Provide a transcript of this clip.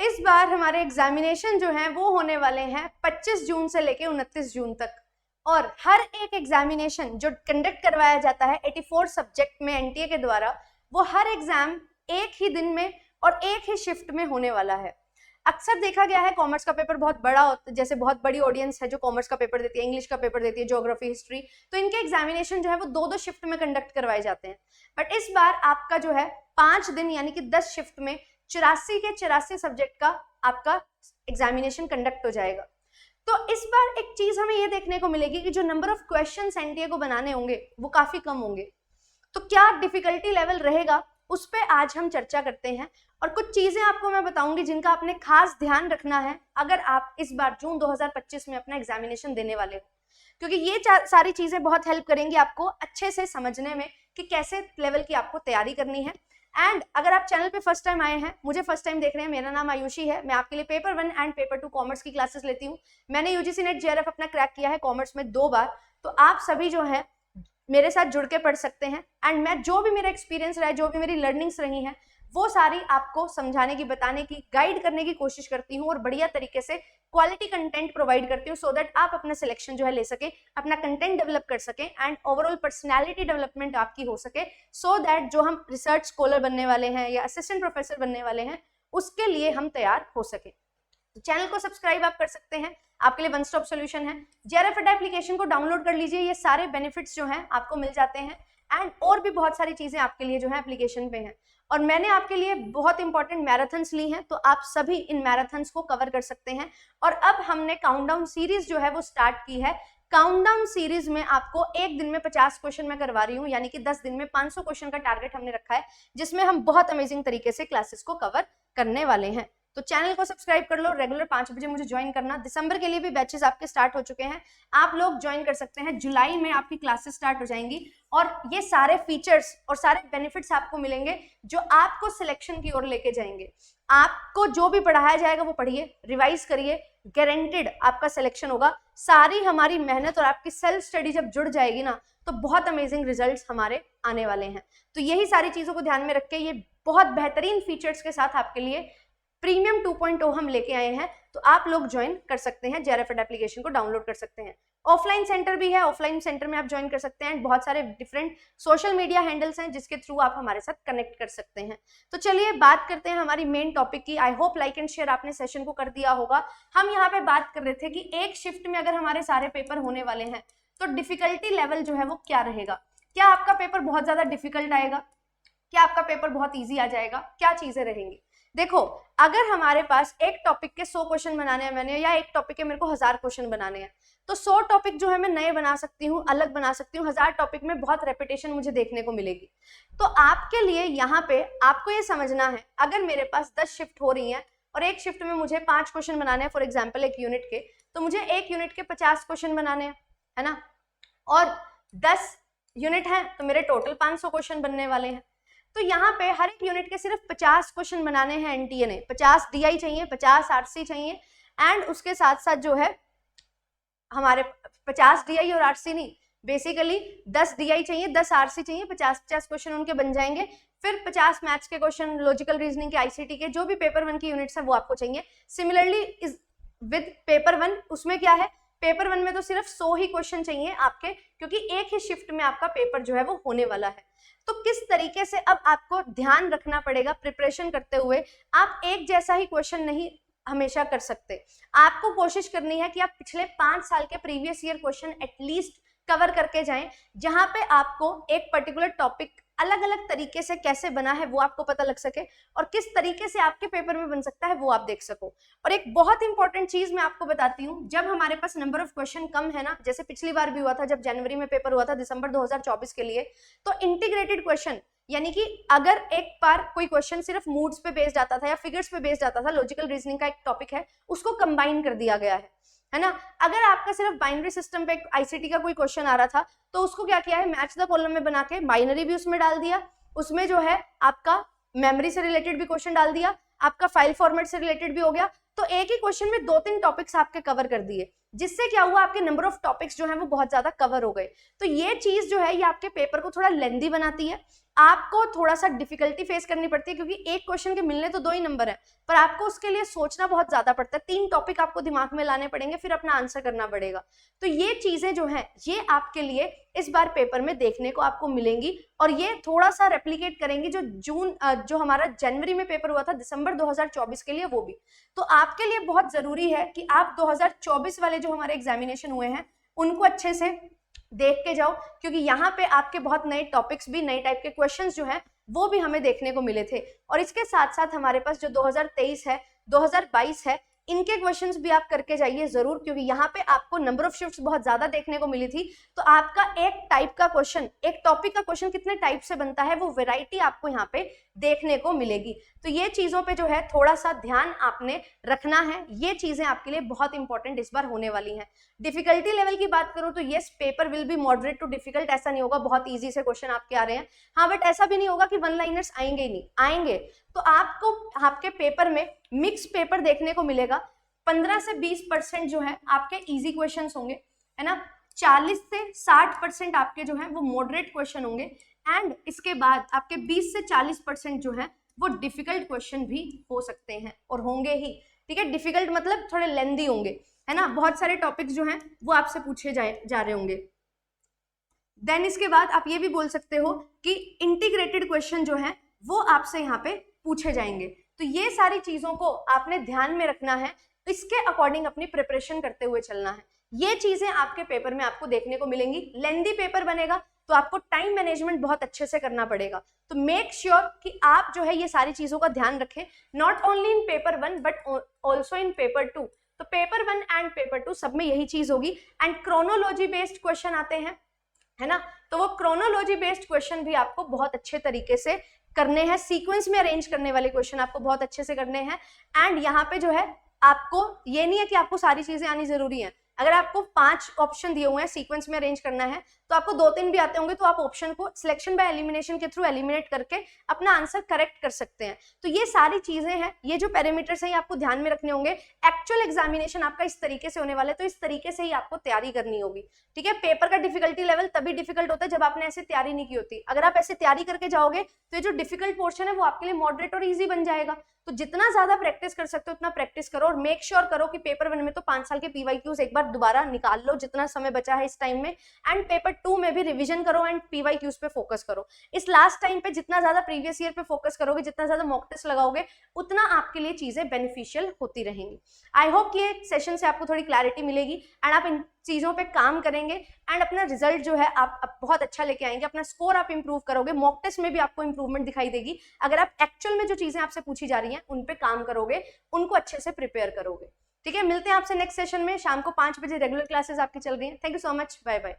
इस बार हमारे एग्जामिनेशन जो हैं वो होने वाले हैं 25 जून से लेके 29 जून तक, और हर एक एग्जामिनेशन जो कंडक्ट करवाया जाता है 84 सब्जेक्ट में एनटीए के द्वारा, वो हर एग्जाम एक ही दिन में और एक ही शिफ्ट में होने वाला है। अक्सर देखा गया है कॉमर्स का पेपर बहुत बड़ा होता है, जैसे बहुत बड़ी ऑडियंस है जो कॉमर्स का पेपर देती है, इंग्लिश का पेपर देती है, ज्योग्राफी, हिस्ट्री, तो इनके एग्जामिनेशन जो है वो 2-2 शिफ्ट में कंडक्ट करवाए जाते हैं। बट इस बार आपका जो है 5 दिन यानी कि 10 शिफ्ट में 84 के 84 सब्जेक्ट का आपका एग्जामिनेशन कंडक्ट हो जाएगा। तो इस बार एक चीज हमें ये देखने को मिलेगी कि जो नंबर ऑफ क्वेश्चंस एनटीए को बनाने होंगे वो काफी कम होंगे। तो क्या डिफिकल्टी लेवल रहेगा उस पे आज हम चर्चा करते हैं, और कुछ चीजें आपको मैं बताऊंगी जिनका आपने खास ध्यान रखना है अगर आप इस बार जून 2025 में अपना एग्जामिनेशन देने वाले हो, क्योंकि ये सारी चीजें बहुत हेल्प करेंगी आपको अच्छे से समझने में कि कैसे लेवल की आपको तैयारी करनी है। एंड अगर आप चैनल पे फर्स्ट टाइम आए हैं, मुझे फर्स्ट टाइम देख रहे हैं, मेरा नाम आयुषी है, मैं आपके लिए पेपर 1 एंड पेपर 2 कॉमर्स की क्लासेस लेती हूँ। मैंने यूजीसी नेट जेआरएफ अपना क्रैक किया है कॉमर्स में 2 बार, तो आप सभी जो है मेरे साथ जुड़ के पढ़ सकते हैं। एंड मैं जो भी मेरा एक्सपीरियंस रहा है, जो भी मेरी लर्निंग्स रही हैं, वो सारी आपको समझाने की, बताने की, गाइड करने की कोशिश करती हूँ और बढ़िया तरीके से क्वालिटी कंटेंट प्रोवाइड करती हूँ, सो दैट आप अपना सिलेक्शन जो है ले सके, अपना कंटेंट डेवलप कर सके एंड ओवरऑल पर्सनैलिटी डेवलपमेंट आपकी हो सके, सो दैट जो हम रिसर्च स्कॉलर बनने वाले हैं या असिस्टेंट प्रोफेसर बनने वाले हैं उसके लिए हम तैयार हो सके। तो चैनल को सब्सक्राइब आप कर सकते हैं, आपके लिए वन स्टॉप सॉल्यूशन है। जेआरएफ अड्डा एप्लीकेशन को डाउनलोड कर लीजिए, ये सारे बेनिफिट्स जो हैं आपको मिल जाते हैं एंड और भी बहुत सारी चीजें आपके लिए जो है एप्लीकेशन पे हैं। और मैंने आपके लिए बहुत इंपॉर्टेंट मैराथन्स ली हैं, तो आप सभी इन मैराथन्स को कवर कर सकते हैं। और अब हमने काउंटडाउन सीरीज जो है वो स्टार्ट की है। काउंटडाउन सीरीज में आपको एक दिन में 50 क्वेश्चन मैं करवा रही हूँ, यानी कि 10 दिन में 500 क्वेश्चन का टारगेट हमने रखा है, जिसमें हम बहुत अमेजिंग तरीके से क्लासेस को कवर करने वाले हैं। तो चैनल को सब्सक्राइब कर लो, रेगुलर 5 बजे मुझे ज्वाइन करना। दिसंबर के लिए भी बैचेस आपके स्टार्ट हो चुके हैं, आप लोग ज्वाइन कर सकते हैं। जुलाई में आपकी क्लासेस स्टार्ट हो जाएंगी और ये सारे फीचर्स और सारे बेनिफिट्स आपको मिलेंगे जो आपको सिलेक्शन की ओर लेके जाएंगे। आपको जो भी पढ़ाया जाएगा वो पढ़िए, रिवाइज करिए, गारंटेड आपका सिलेक्शन होगा। सारी हमारी मेहनत और आपकी सेल्फ स्टडी जब जुड़ जाएगी ना, तो बहुत अमेजिंग रिजल्ट्स हमारे आने वाले हैं। तो यही सारी चीजों को ध्यान में रख के ये बहुत बेहतरीन फीचर्स के साथ आपके लिए प्रीमियम 2.0 हम लेके आए हैं, तो आप लोग ज्वाइन कर सकते हैं, जेआरएफ एप्लीकेशन को डाउनलोड कर सकते हैं। ऑफलाइन सेंटर भी है, ऑफलाइन सेंटर में आप ज्वाइन कर सकते हैं। बहुत सारे डिफरेंट सोशल मीडिया हैंडल्स हैं जिसके थ्रू आप हमारे साथ कनेक्ट कर सकते हैं। तो चलिए बात करते हैं हमारी मेन टॉपिक की। I hope like and share आपने सेशन को कर दिया होगा। हम यहाँ पे बात कर रहे थे कि एक शिफ्ट में अगर हमारे सारे पेपर होने वाले हैं तो डिफिकल्टी लेवल जो है वो क्या रहेगा। क्या आपका पेपर बहुत ज्यादा डिफिकल्ट आएगा, क्या आपका पेपर बहुत ईजी आ जाएगा, क्या चीजें रहेंगी। देखो, अगर हमारे पास एक टॉपिक के 100 क्वेश्चन बनाने हैं मैंने, या एक टॉपिक के मेरे को 1000 क्वेश्चन बनाने हैं, तो 100 टॉपिक जो है मैं नए बना सकती हूँ, अलग बना सकती हूँ। 1000 टॉपिक में बहुत रेपिटेशन मुझे देखने को मिलेगी। तो आपके लिए यहाँ पे आपको ये समझना है, अगर मेरे पास 10 शिफ्ट हो रही हैं और एक शिफ्ट में मुझे 5 क्वेश्चन बनाने हैं, फॉर एग्जाम्पल एक यूनिट के, तो मुझे एक यूनिट के 50 क्वेश्चन बनाने हैं, है ना, और 10 यूनिट हैं तो मेरे टोटल 500 क्वेश्चन बनने वाले हैं। तो यहाँ पे हर एक यूनिट के सिर्फ 50 क्वेश्चन बनाने हैं एनटीए ने। 50 डीआई चाहिए, 50 आरसी चाहिए, एंड उसके साथ साथ जो है हमारे 50 डीआई और आरसी नहीं, बेसिकली 10 डीआई चाहिए, 10 आरसी चाहिए, 50-50 क्वेश्चन उनके बन जाएंगे। फिर 50 मैथ्स के क्वेश्चन, लॉजिकल रीजनिंग के, आईसीटी के, जो भी पेपर 1 की यूनिट्स है वो आपको चाहिए। सिमिलरली विद पेपर 1, उसमें क्या है, पेपर 1 में तो सिर्फ 100 ही क्वेश्चन चाहिए आपके, क्योंकि एक ही शिफ्ट में आपका पेपर जो है वो होने वाला है। तो किस तरीके से अब आपको ध्यान रखना पड़ेगा प्रिपरेशन करते हुए, आप एक जैसा ही क्वेश्चन नहीं हमेशा कर सकते। आपको कोशिश करनी है कि आप पिछले 5 साल के previous year question at least cover करके जाएं, जहां पे आपको एक पर्टिकुलर टॉपिक अलग अलग तरीके से कैसे बना है वो आपको पता लग सके, और किस तरीके से आपके पेपर में बन सकता है वो आप देख सको। और एक बहुत इंपॉर्टेंट चीज मैं आपको बताती हूँ, जब हमारे पास नंबर ऑफ क्वेश्चन कम है ना, जैसे पिछली बार भी हुआ था जब जनवरी में पेपर हुआ था दिसंबर 2024 के लिए, तो इंटीग्रेटेड क्वेश्चन, यानी कि अगर एक बार कोई क्वेश्चन सिर्फ मूड्स पे बेस्ड आता था या फिगर्स पे बेस्ड आता था, लॉजिकल रीजनिंग का एक टॉपिक है, उसको कंबाइन कर दिया गया है ना। अगर आपका सिर्फ बाइनरी सिस्टम पे आईसीटी का कोई क्वेश्चन आ रहा था, तो उसको क्या किया है, मैच द कॉलम में बना के बाइनरी भी उसमें डाल दिया, उसमें जो है आपका मेमोरी से रिलेटेड भी क्वेश्चन डाल दिया, आपका फाइल फॉर्मेट से रिलेटेड भी हो गया। तो एक ही क्वेश्चन में 2-3 टॉपिक्स आपके कवर कर दिए, जिससे क्या हुआ, आपके नंबर ऑफ टॉपिक्स जो है वो बहुत ज्यादा कवर हो गए। तो ये चीज जो है ये आपके पेपर को थोड़ा लेंदी बनाती है, आपको थोड़ा सा डिफिकल्टी फेस करनी पड़ती है, क्योंकि एक क्वेश्चन के मिलने तो 2 ही नंबर है, पर आपको उसके लिए सोचना बहुत ज्यादा पड़ता है, 3 टॉपिक आपको दिमाग में लाने पड़ेंगे, फिर अपना आंसर करना पड़ेगा। तो ये चीजें जो है ये आपके लिए इस बार पेपर में देखने को आपको मिलेंगी, और ये थोड़ा सा रेप्लिकेट करेंगी जो हमारा जनवरी में पेपर हुआ था दिसंबर 2024 के लिए, वो भी। तो आपके लिए बहुत जरूरी है कि आप 2024 वाले जो हमारे एग्जामिनेशन हुए हैं उनको अच्छे से देख के जाओ, क्योंकि यहाँ पे आपके बहुत नए टॉपिक्स भी, नए टाइप के क्वेश्चंस जो हैं वो भी हमें देखने को मिले थे। और इसके साथ साथ हमारे पास जो 2023 है, 2022 है, इनके क्वेश्चंस भी आप करके जाइए जरूर, क्योंकि यहाँ पे आपको नंबर ऑफ शिफ्ट्स बहुत ज्यादा देखने को मिली थी। तो आपका एक टाइप का क्वेश्चन, एक टॉपिक का क्वेश्चन कितने टाइप से बनता है, वो वैरायटी आपको यहाँ पे देखने को मिलेगी। तो ये चीजों पे जो है थोड़ा सा ध्यान आपने रखना है, ये चीजें आपके लिए बहुत इंपॉर्टेंट इस बार होने वाली हैं। डिफिकल्टी लेवल की बात करूं तो yes, paper will be moderate to difficult, ऐसा नहीं होगा बहुत ईजी से क्वेश्चन आपके आ रहे हैं, हाँ, बट ऐसा भी नहीं होगा कि 1 लाइनर्स आएंगे ही नहीं, आएंगे। तो आपको आपके पेपर में मिक्स पेपर देखने को मिलेगा, 15 से 20% जो है आपके इजी क्वेश्चंस होंगे, है ना, 40 से 60% आपके जो है वो मॉडरेट क्वेश्चन होंगे, एंड इसके बाद आपके 20 से 40% जो है वो डिफिकल्ट क्वेश्चन भी हो सकते हैं और होंगे ही, ठीक है। डिफिकल्ट मतलब थोड़े लेंदी होंगे, है ना, बहुत सारे टॉपिक्स जो हैं वो आपसे पूछे जा रहे होंगे। देन इसके बाद आप ये भी बोल सकते हो कि इंटीग्रेटेड क्वेश्चन जो है वो आपसे यहाँ पे पूछे जाएंगे। तो ये सारी चीजों को आपने ध्यान में रखना है, इसके अकॉर्डिंग अपनी प्रिपरेशन करते हुए चलना है। ये चीजें आपके पेपर में आपको देखने को मिलेंगी। लेंदी पेपर बनेगा तो आपको टाइम मैनेजमेंट बहुत अच्छे से करना पड़ेगा, तो मेक श्योर कि आप जो है ये सारी चीजों का ध्यान रखें, not only in paper 1 but also in paper 2। तो पेपर 1 एंड पेपर 2 सब में यही चीज होगी। एंड क्रोनोलॉजी बेस्ड क्वेश्चन आते हैं, है ना, तो वो क्रोनोलॉजी बेस्ड क्वेश्चन भी आपको बहुत अच्छे तरीके से करने हैं, सीक्वेंस में अरेंज करने वाले क्वेश्चन आपको बहुत अच्छे से करने हैं। एंड यहाँ पे जो है आपको ये नहीं है कि आपको सारी चीजें आनी जरूरी है, अगर आपको 5 ऑप्शन दिए हुए हैं सीक्वेंस में अरेंज करना है तो आपको 2-3 भी आते होंगे, तो आप ऑप्शन को सिलेक्शन बाय एलिमिनेशन के थ्रू एलिमिनेट करके अपना आंसर करेक्ट कर सकते हैं। तो ये सारी चीजें हैं, ये जो पैरामीटर्स हैं ये आपको ध्यान में रखने होंगे। एक्चुअल एग्जामिनेशन आपका इस तरीके से होने वाला है, तो इस तरीके से ही आपको तैयारी करनी होगी, ठीक है। पेपर का डिफिकल्टी लेवल तभी डिफिकल्ट होता है जब आपने ऐसे तैयारी नहीं की होती। अगर आप ऐसे तैयारी करके जाओगे तो ये जो डिफिकल्ट पोर्शन है वो आपके लिए मॉडरेट और ईजी बन जाएगा। तो जितना ज्यादा प्रैक्टिस कर सकते हो उतना प्रैक्टिस करो, और मेक श्योर करो कि पेपर 1 में तो 5 साल के पीवाईक्यूज एक बार दोबारा निकाल लो जितना समय बचा है इस टाइम में, एंड पेपर 2 में भी रिवीजन करो एंड पीवाईक्यूज पे फोकस करो। इस लास्ट टाइम पे जितना ज्यादा प्रीवियस ईयर पे फोकस करोगे, जितना ज्यादा मॉक टेस्ट लगाओगे, उतना आपके लिए चीजें बेनिफिशियल होती रहेंगी। आई होप कि एक सेशन से आपको थोड़ी क्लैरिटी मिलेगी एंड आप इन चीजों पे काम करेंगे एंड अपना रिजल्ट जो है आप बहुत अच्छा लेके आएंगे, अपना स्कोर आप इंप्रूव करोगे, मॉक टेस्ट में भी आपको इंप्रूवमेंट दिखाई देगी अगर आप एक्चुअल में जो चीजें आपसे पूछी जा रही हैं उन पे काम करोगे, उनको अच्छे से प्रिपेयर करोगे, ठीक है। मिलते हैं आपसे नेक्स्ट सेशन में, शाम को 5 बजे रेगुलर क्लासेस आपकी चल रही हैं। Thank you so much, bye bye.